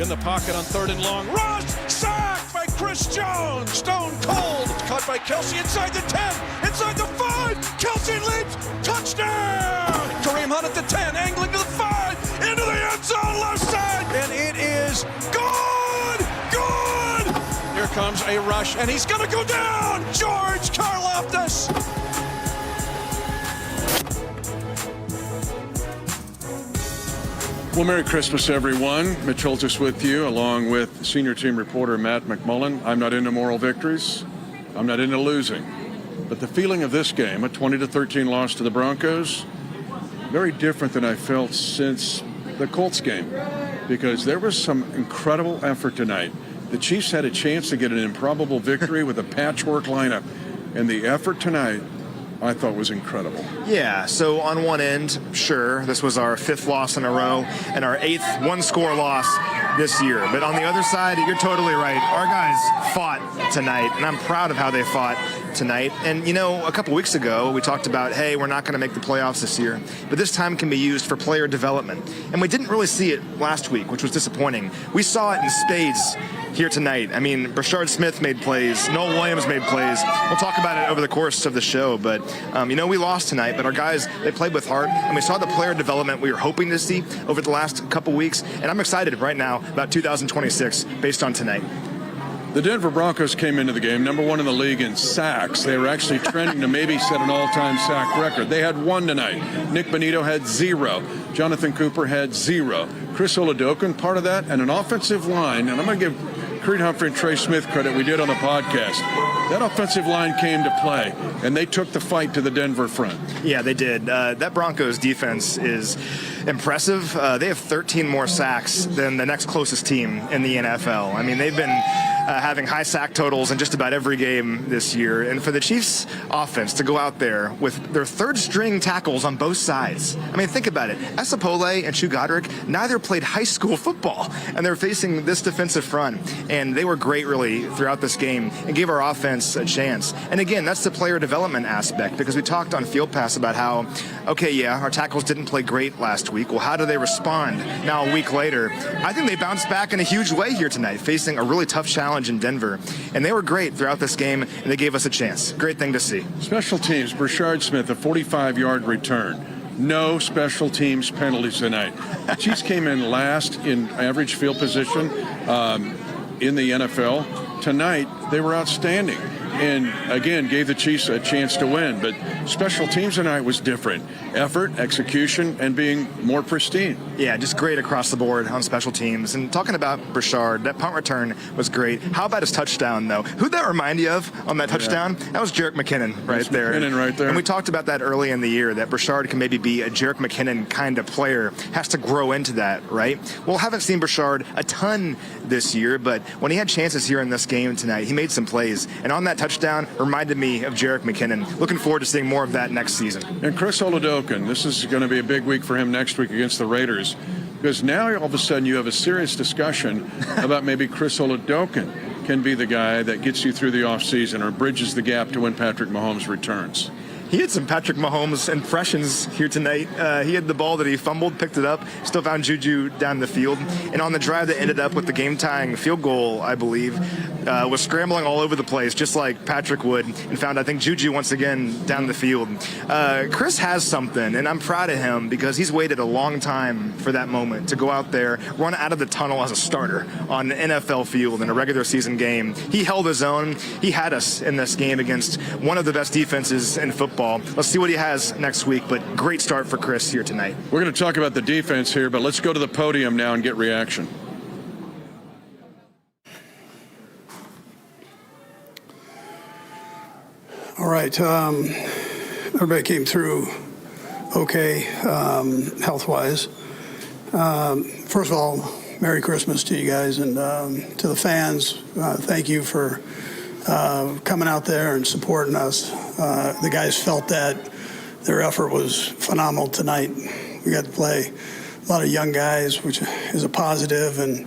In the pocket on 3rd and long. Rush! Sacked by Chris Jones! Stone cold! Caught by Kelsey inside the 10! Inside the 5! Kelsey leaps! Touchdown! Kareem Hunt at the 10, angling to the 5! Into the end zone, left side! And it is good! Good! Here comes a rush, and he's gonna go down! George Karlaftis! Well, Merry Christmas, everyone. Mitch Holthus with you, along with senior team reporter Matt McMullen. I'm not into moral victories. I'm not into losing. But the feeling of this game, a 20-13 loss to the Broncos, very different than I felt since the Colts game, because there was some incredible effort tonight. The Chiefs had a chance to get an improbable victory with a patchwork lineup, and the effort tonight I thought was incredible. Yeah, so on one end, sure, this was our 5th loss in a row and our 8th one-score loss this year. But on the other side, you're totally right. Our guys fought tonight, and I'm proud of how they fought tonight. And, you know, a couple weeks ago, we talked about, hey, we're not going to make the playoffs this year, but this time can be used for player development. And we didn't really see it last week, which was disappointing. We saw it in spades here tonight. I mean, Brashard Smith made plays. Noel Williams made plays. We'll talk about it over the course of the show. But, you know, we lost tonight, but our guys, they played with heart. And we saw the player development we were hoping to see over the last couple weeks. And I'm excited right now about 2026 based on tonight. The Denver Broncos came into the game #1 in the league in sacks. They were actually trending to maybe set an all-time sack record. They had 1 tonight. Nick Bonito had 0. Jonathan Cooper had 0. Chris Oladokun, part of that, and an offensive line. And I'm going to give Creed Humphrey and Trey Smith credit. We did on the podcast. That offensive line came to play, and they took the fight to the Denver front. Yeah, they did. That Broncos defense is impressive. They have 13 more sacks than the next closest team in the NFL. I mean, they've been having high sack totals in just about every game this year. And for the Chiefs offense to go out there with their 3rd string tackles on both sides. I mean, think about it. Esapole and Chu Godric, neither played high school football, and they're facing this defensive front. And they were great, really, throughout this game and gave our offense a chance. And again, that's the player development aspect, because we talked on Field Pass about how, okay, yeah, our tackles didn't play great last week. Well, how do they respond now a week later? I think they bounced back in a huge way here tonight, facing a really tough challenge in Denver. And they were great throughout this game, and they gave us a chance. Great thing to see. Special teams, Brashard Smith, a 45-yard return. No special teams penalties tonight. The Chiefs came in last in average field position in the NFL. Tonight, they were outstanding. And, again, gave the Chiefs a chance to win. But special teams tonight was different. Effort, execution, and being more pristine. Yeah, just great across the board on special teams. And talking about Brashard, that punt return was great. How about his touchdown, though? Who'd that remind you of on that touchdown? Yeah. That was Jerick McKinnon right there. McKinnon right there. And we talked about that early in the year, that Brashard can maybe be a Jerick McKinnon kind of player. Has to grow into that, right? Well, haven't seen Brashard a ton this year, but when he had chances here in this game tonight, he made some plays. And on that touchdown reminded me of Jerick McKinnon. Looking forward to seeing more of that next season. And Chris Oladokun, this is going to be a big week for him next week against the Raiders, because now all of a sudden you have a serious discussion about maybe Chris Oladokun can be the guy that gets you through the offseason or bridges the gap to when Patrick Mahomes returns. He had some Patrick Mahomes impressions here tonight. He had the ball that he fumbled, picked it up, still found Juju down the field. And on the drive that ended up with the game-tying field goal, I believe, was scrambling all over the place, just like Patrick would, and found, I think, Juju once again down the field. Chris has something, and I'm proud of him because he's waited a long time for that moment to go out there, run out of the tunnel as a starter on an NFL field in a regular season game. He held his own. He had us in this game against one of the best defenses in football. Let's see what he has next week, but great start for Chris here tonight. We're going to talk about the defense here, but let's go to the podium now and get reaction. All right. Everybody came through okay, health-wise. First of all, Merry Christmas to you guys, and to the fans, thank you for coming out there and supporting us. The guys felt that. Their effort was phenomenal tonight. We got to play a lot of young guys, which is a positive, and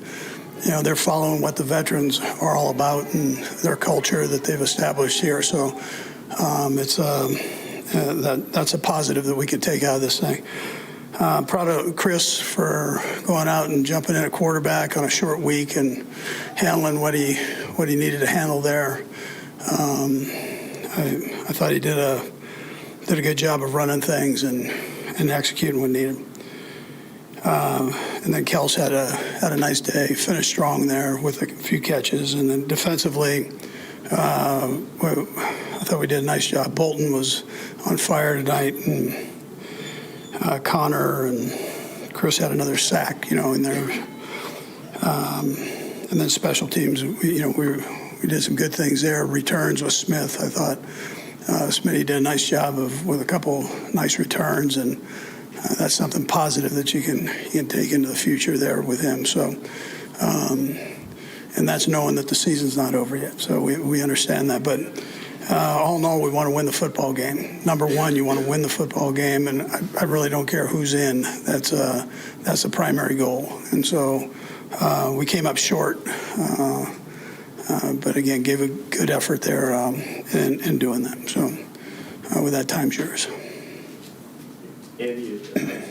you know, they're following what the veterans are all about and their culture that they've established here. So that's a positive that we could take out of this thing. Proud of Chris for going out and jumping in a quarterback on a short week and handling what he needed to handle there. I thought he did a good job of running things and executing when needed. And then Kels had a nice day, finished strong there with a few catches. And then defensively, I thought we did a nice job. Bolton was on fire tonight, and Connor and Chris had another sack, in there. And then special teams, we did some good things there. Returns with Smith, I thought Smitty did a nice job with a couple nice returns, and that's something positive that you can take into the future there with him. So, and that's knowing that the season's not over yet. So we understand that, but all in all, we want to win the football game. Number one, you want to win the football game, and I really don't care who's in. That's the primary goal. And so we came up short, but again, gave a good effort there in doing that. So with that, time's yours. Andy,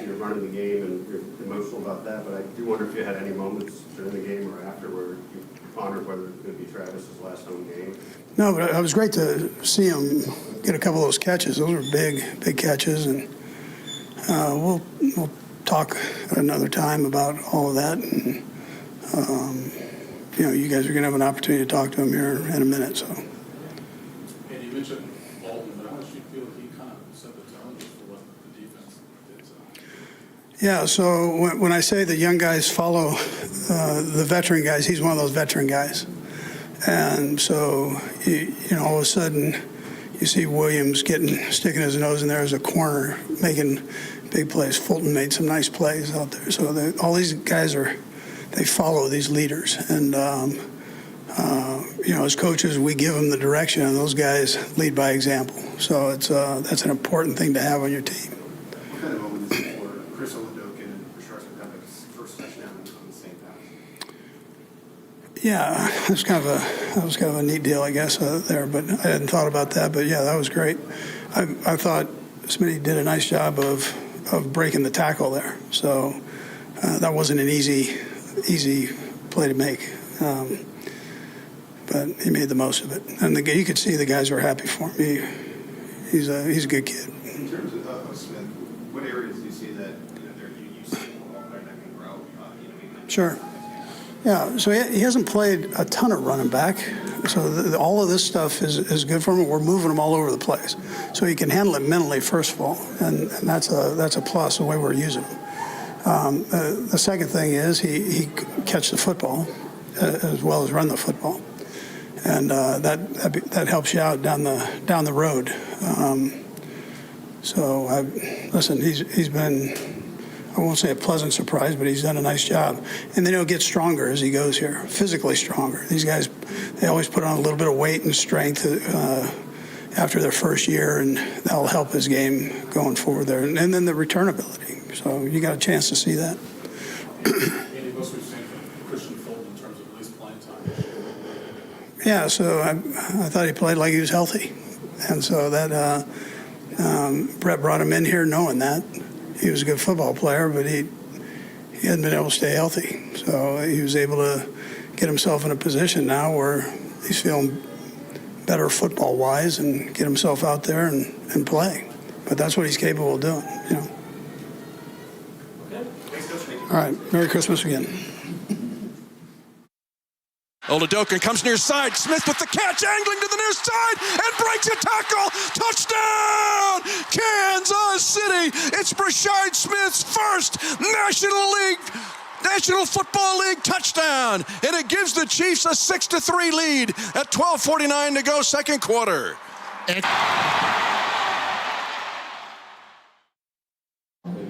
you're running the game and you're emotional about that, but I do wonder if you had any moments during the game or after where you pondered whether it could be Travis's last home game. No, but it was great to see him get a couple of those catches. Those were big catches, and we'll talk at another time about all of that. And you guys are going to have an opportunity to talk to him here in a minute. So. And you mentioned Bolton, but how much do you feel he kind of set the tone for what the defense did? Yeah, so when I say the young guys follow the veteran guys, he's one of those veteran guys. And so, all of a sudden, you see Williams sticking his nose in there as a corner, making big plays. Fulton made some nice plays out there. So all these guys they follow these leaders. And, as coaches, we give them the direction, and those guys lead by example. So that's an important thing to have on your team. What kind of moment is it for Chris Oladokin and Rashard McMullen's first touchdown on the same pass? Yeah, that was kind of a neat deal, I guess, there. But I hadn't thought about that. But yeah, that was great. I thought Smitty did a nice job of breaking the tackle there. So that wasn't an easy play to make. But he made the most of it, and you could see the guys were happy for him. He's a good kid. In terms of Smith, what areas do you see that you see that can grow? Sure. Yeah, so he hasn't played a ton of running back, so all of this stuff is good for him. We're moving him all over the place, so he can handle it mentally first of all, and that's a plus the way we're using him. The second thing is he catch the football as well as run the football, and that helps you out down the road. Listen, he's been, I won't say a pleasant surprise, but he's done a nice job. And then he'll get stronger as he goes here, physically stronger. These guys, they always put on a little bit of weight and strength after their first year, and that'll help his game going forward there. And then the return ability. So you got a chance to see that. Andy, most we've seen from Christian Fulton in terms of at least playing time. Yeah, so I thought he played like he was healthy. And so that Brett brought him in here knowing that. He was a good football player, but he hadn't been able to stay healthy. So he was able to get himself in a position now where he's feeling better football-wise and get himself out there and play. But that's what he's capable of doing, Okay. Thanks, Coach. All right, Merry Christmas again. Oladokin comes near side. Smith with the catch, angling to the near side, and breaks a tackle. Touchdown, Kansas City. It's Rashard Smith's first National Football League touchdown, and it gives the Chiefs a 6-3 lead at 12:49 to go, second quarter.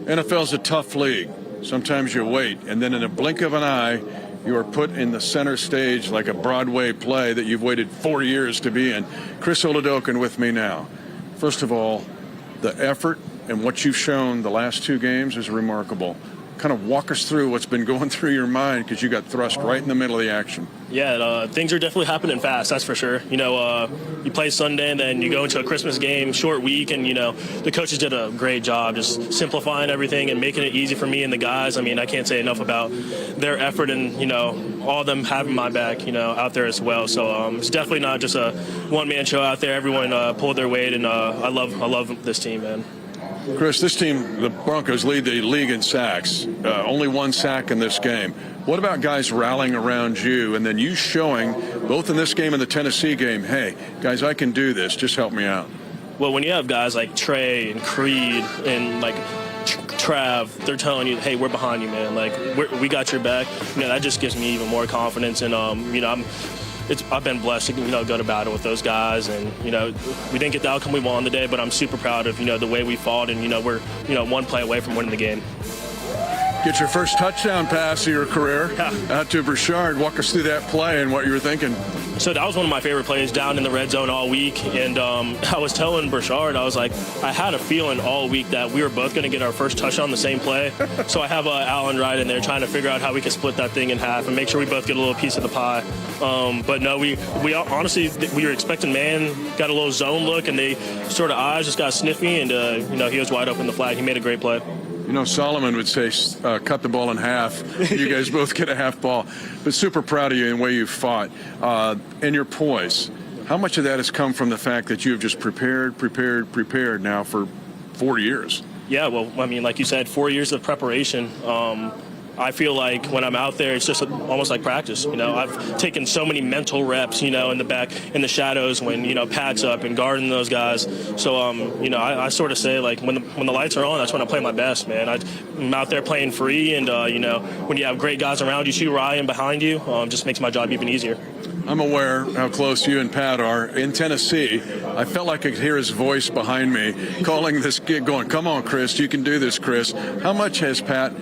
NFL's a tough league. Sometimes you wait, and then in a blink of an eye, you are put in the center stage like a Broadway play that you've waited 4 years to be in. Chris Oladokin with me now. First of all, the effort and what you've shown the last two games is remarkable. kind of walk us through what's been going through your mind because you got thrust right in the middle of the action. Yeah, things are definitely happening fast, that's for sure. You play Sunday and then you go into a Christmas game, short week, and, the coaches did a great job just simplifying everything and making it easy for me and the guys. I mean, I can't say enough about their effort and, all of them having my back, out there as well. So it's definitely not just a one-man show out there. Everyone pulled their weight, and I love this team, man. Chris, this team, the Broncos, lead the league in sacks. Only one sack in this game. What about guys rallying around you and then you showing, both in this game and the Tennessee game, hey, guys, I can do this. Just help me out. Well, when you have guys like Trey and Creed and like Trav, they're telling you, hey, we're behind you, man. Like, we got your back. That just gives me even more confidence. And, I've been blessed to, go to battle with those guys. And, we didn't get the outcome we wanted today, but I'm super proud of, the way we fought. And, we're, one play away from winning the game. Get your first touchdown pass of your career out to Burchard. Walk us through that play and what you were thinking. So that was one of my favorite plays down in the red zone all week. And I was telling Burchard, I was like, I had a feeling all week that we were both going to get our first touchdown on the same play. So I have Allen right in there trying to figure out how we can split that thing in half and make sure we both get a little piece of the pie. But no, we honestly, we were expecting man, got a little zone look, and they sort of eyes just got sniffy, and, he was wide open the flat. He made a great play. Solomon would say, cut the ball in half. You guys both get a half ball. But super proud of you in the way you fought. And your poise. How much of that has come from the fact that you have just prepared now for 4 years? Yeah, well, I mean, like you said, 4 years of preparation. I feel like when I'm out there, it's just almost like practice. I've taken so many mental reps, in the back, in the shadows when, Pat's up and guarding those guys. So, I sort of say, like, when the lights are on, that's when I play my best, man. I'm out there playing free, and, when you have great guys around you, too, Ryan behind you, just makes my job even easier. I'm aware how close you and Pat are. In Tennessee, I felt like I could hear his voice behind me calling this kid, going, come on, Chris, you can do this, Chris. How much has Pat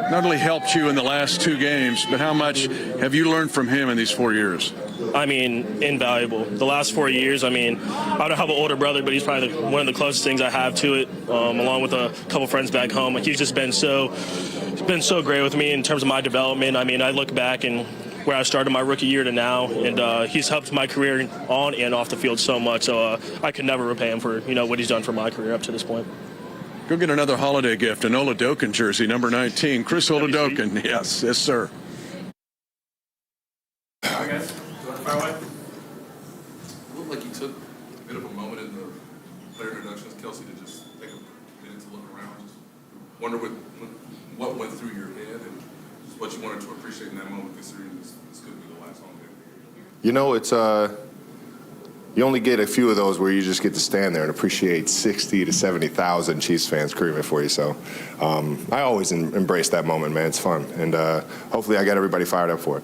not only helped you in the last 2 games, but how much have you learned from him in these 4 years? I mean, invaluable. The last 4 years, I don't have an older brother, but he's probably one of the closest things I have to it, along with a couple friends back home. Like, he's just been so great with me in terms of my development. I look back and where I started my rookie year to now, and he's helped my career on and off the field so much. So I could never repay him for, what he's done for my career up to this point. Go get another holiday gift, an Oladokin jersey, number 19. Chris Oladokin. Yes, sir. Hi, guys. Fire away. It looked like you took a bit of a moment in the player introductions, Kelsey, to just take a minute to look around. Just wonder what went through your head and just what you wanted to appreciate in that moment, considering this could be the last home game. It's you only get a few of those where you just get to stand there and appreciate 60 to 70,000 Chiefs fans screaming for you. So I always embrace that moment, man. It's fun. And hopefully I got everybody fired up for it.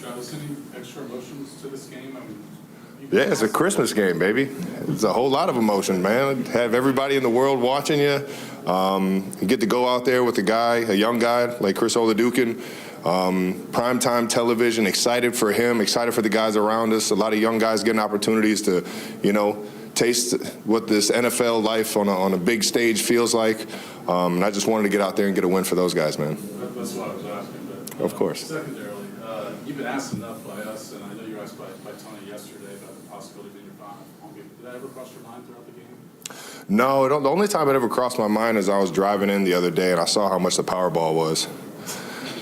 Travis, any extra emotions to this game? Yeah, it's a Christmas game, baby. It's a whole lot of emotion, man. Have everybody in the world watching you. You get to go out there with a young guy like Chris Oladokin. Primetime television, excited for him, excited for the guys around us. A lot of young guys getting opportunities to, taste what this NFL life on a big stage feels like. And I just wanted to get out there and get a win for those guys, man. That's what I was asking. But, of course. Secondarily, you've been asked enough by us, and I know you were asked by Tony yesterday about the possibility of your home game. Did that ever cross your mind throughout the game? No, the only time it ever crossed my mind is I was driving in the other day and I saw how much the Powerball was.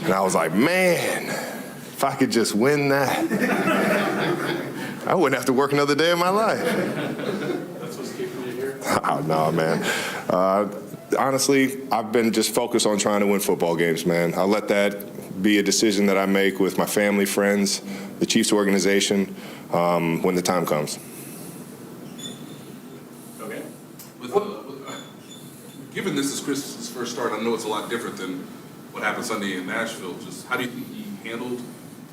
And I was like, man, if I could just win that, I wouldn't have to work another day in my life. That's what's keeping you here? No, man. Honestly, I've been just focused on trying to win football games, man. I'll let that be a decision that I make with my family, friends, the Chiefs organization, when the time comes. Okay. Given this is Chris's first start, I know it's a lot different than what happened Sunday in Nashville. Just how do you think he handled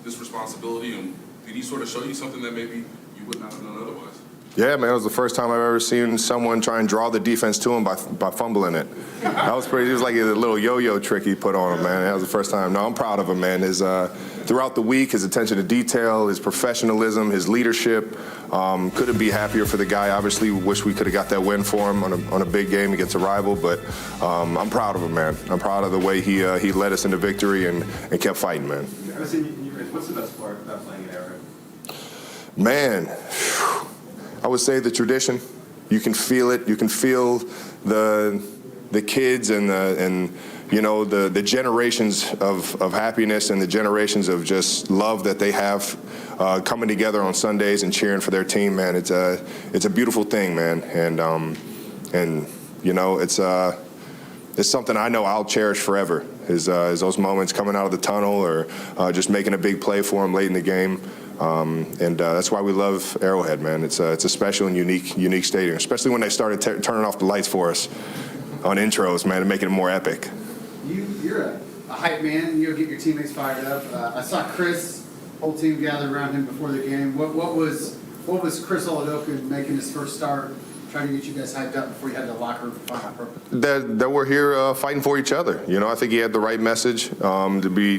this responsibility, and did he sort of show you something that maybe you would not have done otherwise? Yeah, man, it was the first time I've ever seen someone try and draw the defense to him by fumbling it. That was pretty. It was like a little yo-yo trick he put on him, man. That was the first time. No, I'm proud of him, man. throughout the week, his attention to detail, his professionalism, his leadership. Couldn't be happier for the guy. Obviously, wish we could have got that win for him on a big game against a rival, but I'm proud of him, man. I'm proud of the way he led us into victory and kept fighting, man. What's the best part about playing at Arrowhead? Man, I would say the tradition. You can feel it. You can feel the kids and the generations of happiness and the generations of just love that they have coming together on Sundays and cheering for their team, man. It's a beautiful thing, man. And it's something I know I'll cherish forever. Is those moments coming out of the tunnel or just making a big play for them late in the game. That's why we love Arrowhead, man. It's a special and unique stadium, especially when they started turning off the lights for us on intros, man, and making it more epic. You're a hype man. You'll get your teammates fired up. I saw Chris, whole team gathered around him before the game. What was Chris Oladoka making his first start, trying to get you guys hyped up before you had the locker room for final purpose? That we're here fighting for each other. I think he had the right message to be,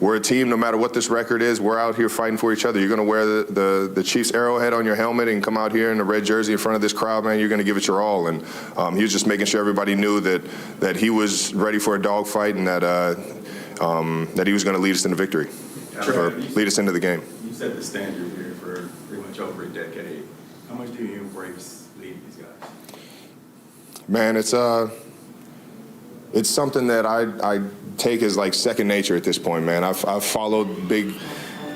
we're a team, no matter what this record is, we're out here fighting for each other. You're going to wear the Chiefs arrowhead on your helmet and come out here in a red jersey in front of this crowd, man. You're going to give it your all. And he was just making sure everybody knew that he was ready for a dogfight and that he was going to lead us into victory, or lead us into the game. You set the standard here for pretty much over a decade. How much do you embrace leading these guys? Man, it's something that I take as like second nature at this point, man. I've followed big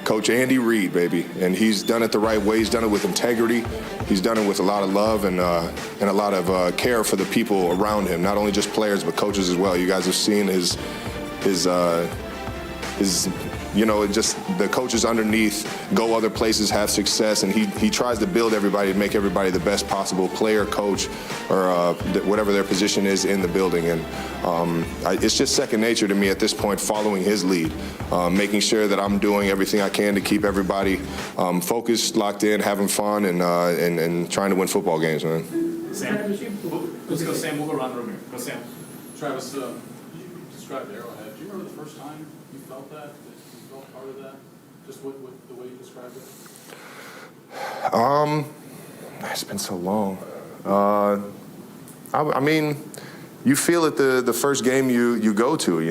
Coach Andy Reid, baby, and he's done it the right way. He's done it with integrity. He's done it with a lot of love and a lot of care for the people around him, not only just players but coaches as well. You guys have seen his just the coaches underneath go other places, have success, and he tries to build everybody and make everybody the best possible player, coach, or whatever their position is in the building. And it's just second nature to me at this point, following his lead, making sure that I'm doing everything I can to keep everybody focused, locked in, having fun, and trying to win football games, man. Sam, let's go, Sam. We'll go around the room here. Go, Sam. Travis, you described Arrowhead. Do you remember the first time you felt that you felt part of that? Just the way you described it? It's been so long. I mean, you feel it the first game you go to. I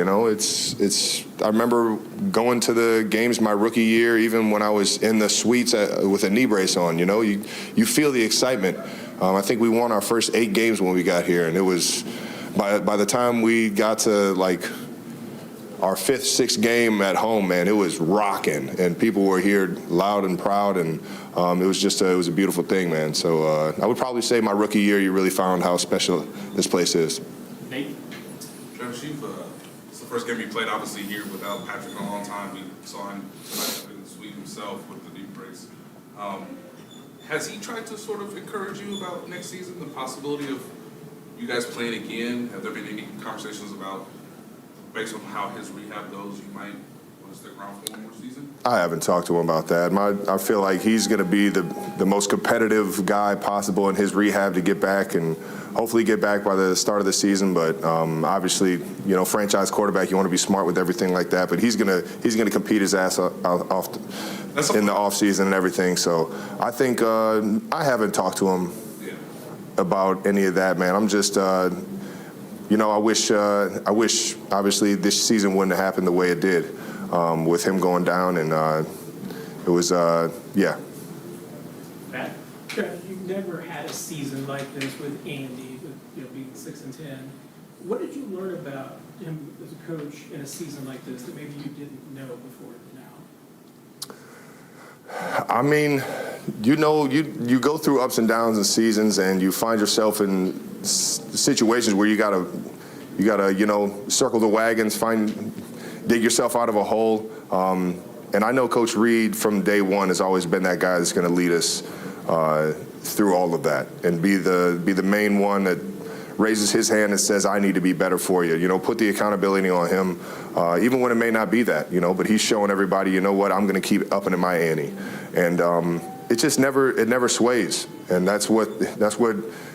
remember going to the games my rookie year, even when I was in the suites with a knee brace on. You feel the excitement. I think we won our first 8 games when we got here, and it was by the time we got to like our 5th, 6th game at home, man, it was rocking, and people were here loud and proud, and it was a beautiful thing, man. So I would probably say my rookie year, you really found how special this place is. Nate? Travis, it's the first game you played, obviously, here without Patrick in a long time. We saw him tonight in the suite himself with the knee brace. Has he tried to sort of encourage you about next season, the possibility of you guys playing again? Have there been any conversations about, based on how his rehab goes, you might want to stick around for one more season? I haven't talked to him about that. I feel like he's going to be the most competitive guy possible in his rehab to get back, and hopefully get back by the start of the season. But obviously, franchise quarterback, you want to be smart with everything like that. But he's gonna compete his ass off in the off season and everything. So I think I haven't talked to him about any of that, man. I'm just. I wish obviously this season wouldn't have happened the way it did with him going down, and it was, yeah. Matt? Travis, you've never had a season like this with Andy, with being 6-10. What did you learn about him as a coach in a season like this that maybe you didn't know before now? I mean, you go through ups and downs in seasons, and you find yourself in situations where you gotta circle the wagons, dig yourself out of a hole. And I know Coach Reid from day one has always been that guy that's going to lead us through all of that and be the main one that raises his hand and says, I need to be better for you. Put the accountability on him, even when it may not be that, but he's showing everybody, I'm going to keep upping in my ante. And it just never sways. And that's what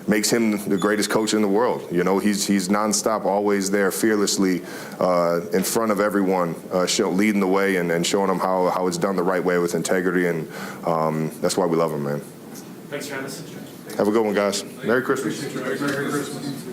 makes him the greatest coach in the world. You know, he's nonstop, always there, fearlessly in front of everyone, leading the way and showing them how it's done the right way with integrity. And that's why we love him, man. Thanks, Travis. Have a good one, guys. Merry Christmas. Merry Christmas.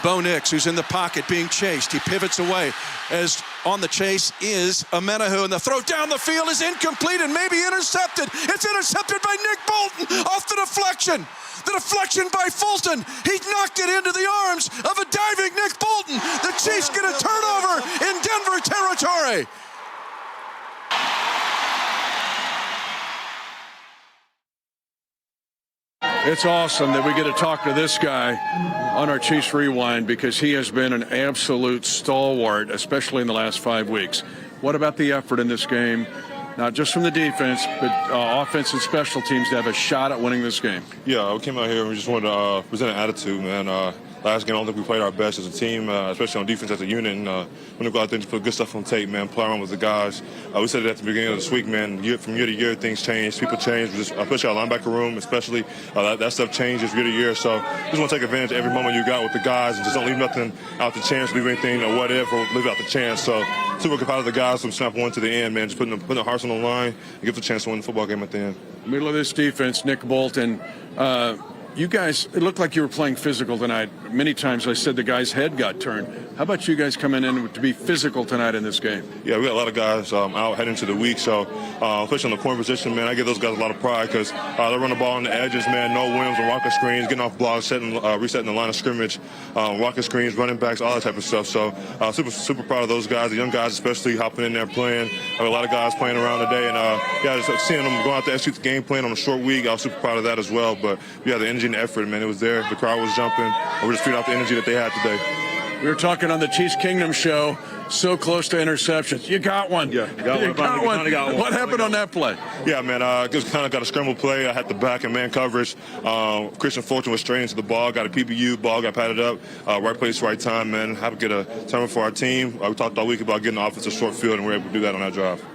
Bo Nix, who's in the pocket being chased. He pivots away as on the chase is Amenahu, and the throw down the field is incomplete and maybe intercepted. It's intercepted by Nick Bolton off the deflection. The deflection by Fulton. He knocked it into the arms of a diving Nick Bolton. The Chiefs get a turnover in Denver territory. It's awesome that we get to talk to this guy on our Chiefs Rewind because he has been an absolute stalwart, especially in the last 5 weeks. What about the effort in this game? Not just from the defense, but offense and special teams to have a shot at winning this game. Yeah, we came out here and we just wanted to present an attitude, man. Last game, I don't think we played our best as a team, especially on defense as a unit. And when we go out there and put good stuff on tape, man, play around with the guys. We said it at the beginning of this week, man. From year to year, things change. People change, especially our linebacker room, especially. That stuff changes year to year. So just want to take advantage of every moment you got with the guys and just don't leave nothing out the chance, leave anything or whatever, leave out the chance. So super proud of the guys from snap one to the end, man. Just putting their hearts on the line and give us a chance to win the football game at the end. Middle of this defense, Nick Bolton. You guys, it looked like you were playing physical tonight. Many times I said the guy's head got turned. How about you guys coming in to be physical tonight in this game? Yeah, we got a lot of guys out heading into the week, so especially on the corner position, man, I give those guys a lot of pride because they run the ball on the edges, man, no whims and rocket screens, getting off blocks, resetting the line of scrimmage, rocket screens, running backs, all that type of stuff. So super proud of those guys, the young guys especially hopping in there playing. I have a lot of guys playing around today, and just seeing them go out there execute the game plan on a short week, I was super proud of that as well. But yeah, the energy and the effort, man, it was there. The crowd was jumping, and we're just feeding off the energy that they had today. We were talking on the Chiefs Kingdom show, so close to interceptions. You got one. Yeah, you got one. What happened on that play? Yeah, man, just kind of got a scramble play. I had the back and man coverage. Christian Fulton was straight into the ball, got a PBU, ball got patted up. Right place, right time, man. Have to get a turnover for our team. We talked all week about getting the offense a short field, and we were able to do that on that drive.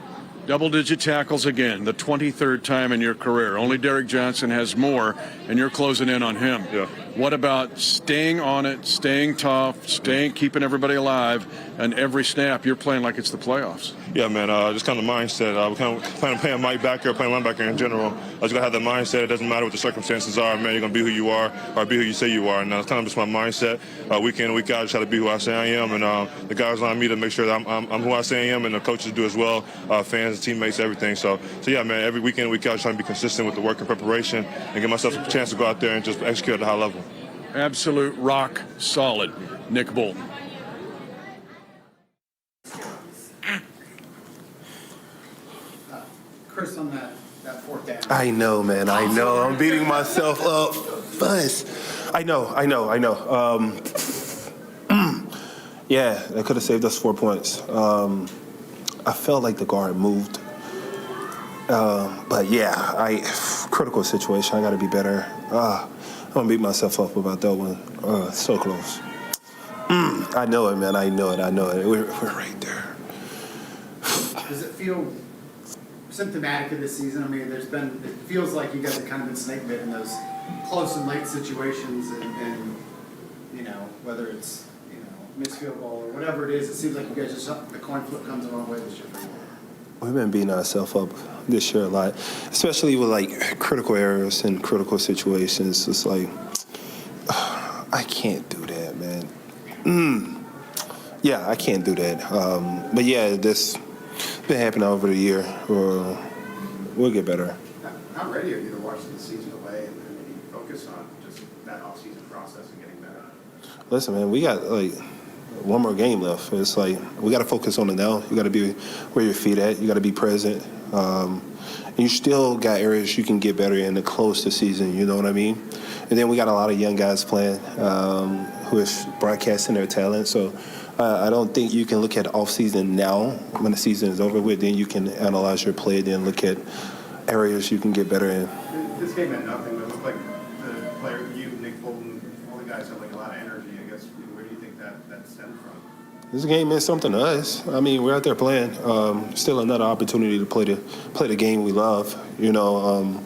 Double-digit tackles again, the 23rd time in your career. Only Derek Johnson has more, and you're closing in on him. Yeah. What about staying on it, staying tough, keeping everybody alive, and every snap you're playing like it's the playoffs? Yeah, man, just kind of mindset. We kind of plan on playing Mike backer, playing linebacker in general. I just got to have that mindset. It doesn't matter what the circumstances are, man. You're going to be who you are or be who you say you are. And that's kind of just my mindset. Week in and week out, I just try to be who I say I am. And the guys on me to make sure that I'm who I say I am, and the coaches do as well, fans, teammates, everything. So yeah, man, every week in and week out, I just trying to be consistent with the work and preparation and give myself a chance to go out there and just execute at a high level. Absolute rock solid, Nick Bolton. Chris, on that fourth down. I know, man. I know. I'm beating myself up. Buzz. I know. Yeah, that could have saved us 4 points. I felt like the guard moved. But yeah, critical situation. I got to be better. I'm going to beat myself up about that one. So close. I know it, man. I know it. We're right there. Does it feel symptomatic of this season? I mean, it feels like you guys have kind of been snake bit in those close and late situations, and you know, whether it's, you know, missed field goal or whatever it is, it seems like you guys just, the coin flip comes the wrong way this year for you. We've been beating ourselves up this year a lot, especially with like critical errors and critical situations. It's like, I can't do that, man. Yeah, I can't do that. But yeah, this been happening over the year. We'll get better. How ready are you to watch the season away and then focus on just that off-season process and getting better? Listen, man, we got like one more game left. It's like we got to focus on it now. You got to be where your feet at. You got to be present. And you still got areas you can get better in to close the season. You know what I mean? And then we got a lot of young guys playing who is broadcasting their talent. So I don't think you can look at off-season now when the season is over with. Then you can analyze your play. Then look at areas you can get better in. This game meant nothing, but it looked like the player, you, Nick Bolton, all the guys have like a lot of energy. I guess, where do you think that stemmed from? This game meant something to us. I mean, we're out there playing. Still another opportunity to play the game we love. You know,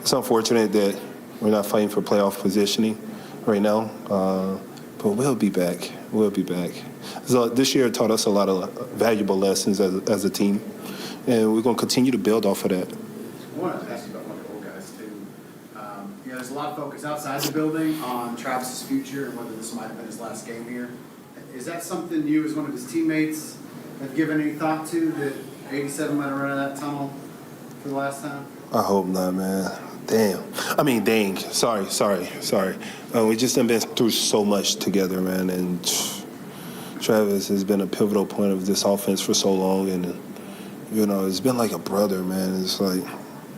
it's unfortunate that we're not fighting for playoff positioning right now, but we'll be back. We'll be back. So this year taught us a lot of valuable lessons as a team, and we're going to continue to build off of that. I wanted to ask you about one of the old guys, too. There's a lot of focus outside the building on Travis's future and whether this might have been his last game here. Is that something you, as one of his teammates, have given any thought to, that 87 might have run out of that tunnel for the last time? I hope not, man. Dang. Sorry. We just have been through so much together, man, and Travis has been a pivotal point of this offense for so long, and, it's been like a brother, man. It's like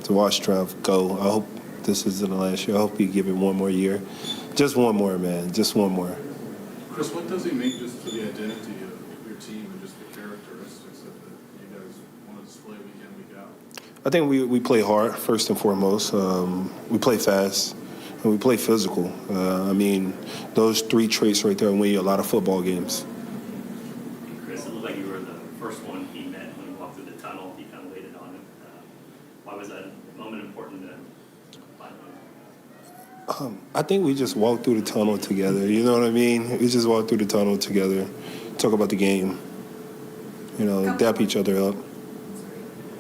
to watch Trav go. I hope this isn't the last year. I hope you give him one more year. Just one more, man. Just one more. Chris, what does he mean just to the identity of your team and just the characteristics that you guys want to display week in, week out? I think we play hard, first and foremost. We play fast, and we play physical. Those three traits right there win you a lot of football games. Chris, it looked like you were the first one he met when he walked through the tunnel. He kind of waited on him. Why was that moment important to find him? I think we just walked through the tunnel together. You know what I mean? We just walked through the tunnel together, talk about the game, dap each other up.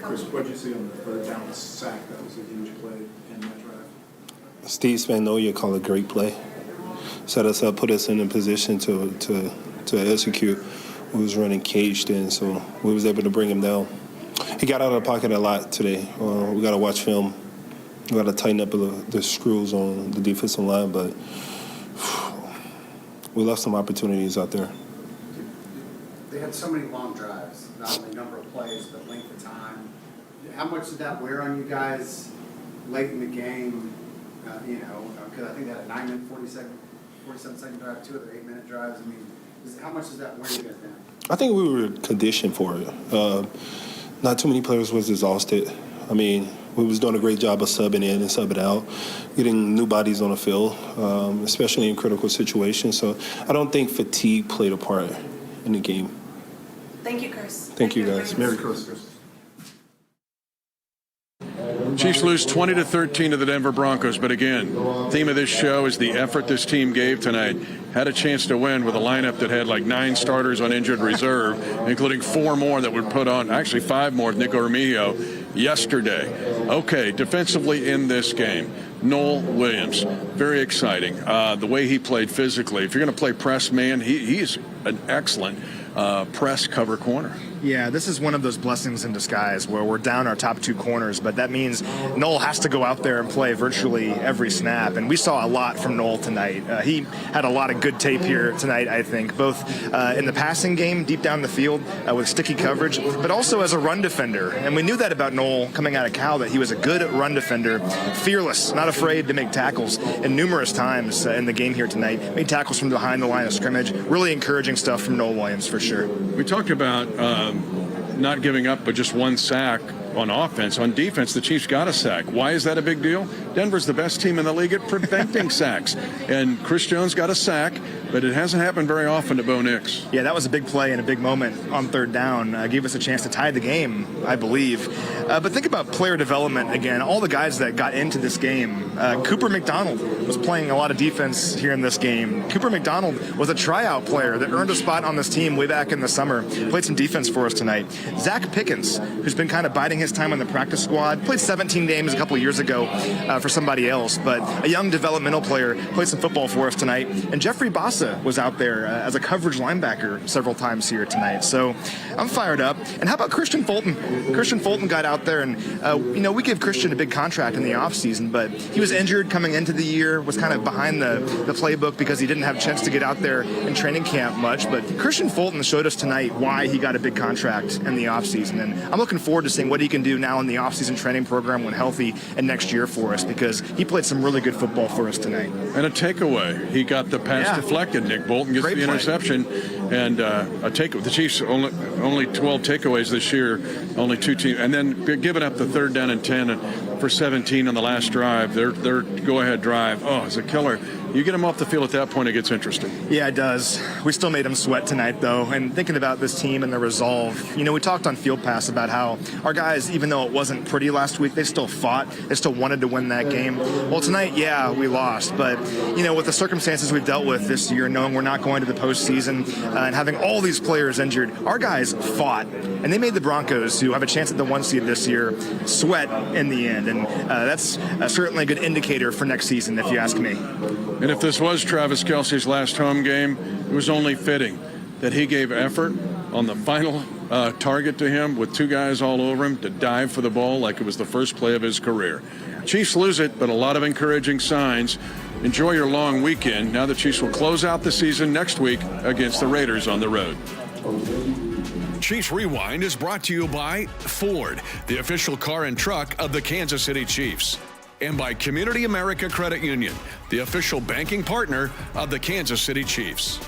Chris, what did you see on the third down sack? That was a huge play in that drive. Steve Spagnuolo called a great play. Set us up, put us in a position to execute. We was running caged in, so we was able to bring him down. He got out of the pocket a lot today. We got to watch film. We got to tighten up the screws on the defensive line, but we left some opportunities out there. They had so many long drives, not only number of plays, but length of time. How much did that wear on you guys late in the game? Because I think they had a 9-minute, 47-second drive, 2 other 8-minute drives. How much does that wear you guys down? I think we were conditioned for it. Not too many players was exhausted. We was doing a great job of subbing in and subbing out, getting new bodies on the field, especially in critical situations. So I don't think fatigue played a part in the game. Thank you, Chris. Thank you, guys. Merry Christmas. Chiefs lose 20-13 to the Denver Broncos, but again, theme of this show is the effort this team gave tonight. Had a chance to win with a lineup that had like 9 starters on injured reserve, including 4 more that would put on, actually 5 more with Nico Remigio yesterday. Okay, defensively in this game, Noel Williams, very exciting. The way he played physically. If you're going to play press man, he's an excellent press cover corner. Yeah, this is one of those blessings in disguise where we're down our top 2 corners, but that means Noel has to go out there and play virtually every snap, and we saw a lot from Noel tonight. He had a lot of good tape here tonight, I think, both in the passing game, deep down the field with sticky coverage, but also as a run defender. And we knew that about Noel coming out of Cal, that he was a good run defender, fearless, not afraid to make tackles, and numerous times in the game here tonight, made tackles from behind the line of scrimmage. Really encouraging stuff from Noel Williams, for sure. We talked about not giving up but just 1 sack on offense. On defense, the Chiefs got a sack. Why is that a big deal? Denver's the best team in the league at preventing sacks. And Chris Jones got a sack, but it hasn't happened very often to Bo Nix. Yeah, that was a big play and a big moment on third down. Gave us a chance to tie the game, I believe. But think about player development again. All the guys that got into this game. Cooper McDonald was playing a lot of defense here in this game. Cooper McDonald was a tryout player that earned a spot on this team way back in the summer. Played some defense for us tonight. Zach Pickens, who's been kind of biding his time on the practice squad, played 17 games a couple years ago for somebody else, but a young developmental player, played some football for us tonight. And Jeffrey Bassa was out there as a coverage linebacker several times here tonight. So I'm fired up. And how about Christian Fulton? Christian Fulton got out there, and we gave Christian a big contract in the offseason, but he was injured coming into the year, was kind of behind the playbook because he didn't have a chance to get out there in training camp much. But Christian Fulton showed us tonight why he got a big contract in the offseason, and I'm looking forward to seeing what he can do now in the offseason training program when healthy and next year for us, because he played some really good football for us tonight. And a takeaway. He got the pass deflected. Nick Bolton gets the interception. And the Chiefs only 12 takeaways this year, only 2 teams, and then giving up the 3rd down and 10 for 17 on the last drive. Their go-ahead drive. Oh, it's a killer. You get them off the field at that point, it gets interesting. Yeah, it does. We still made them sweat tonight, though. And thinking about this team and the resolve, we talked on Field Pass about how our guys, even though it wasn't pretty last week, they still fought. They still wanted to win that game. Well, tonight, yeah, we lost. But, with the circumstances we've dealt with this year, knowing we're not going to the postseason and having all these players injured, our guys fought. And they made the Broncos, who have a chance at the 1 seed this year, sweat in the end. And that's certainly a good indicator for next season, if you ask me. And if this was Travis Kelce's last home game, it was only fitting that he gave effort on the final target to him with 2 guys all over him to dive for the ball like it was the first play of his career. Chiefs lose it, but a lot of encouraging signs. Enjoy your long weekend. Now the Chiefs will close out the season next week against the Raiders on the road. Chiefs Rewind is brought to you by Ford, the official car and truck of the Kansas City Chiefs, and by CommunityAmerica Credit Union, the official banking partner of the Kansas City Chiefs.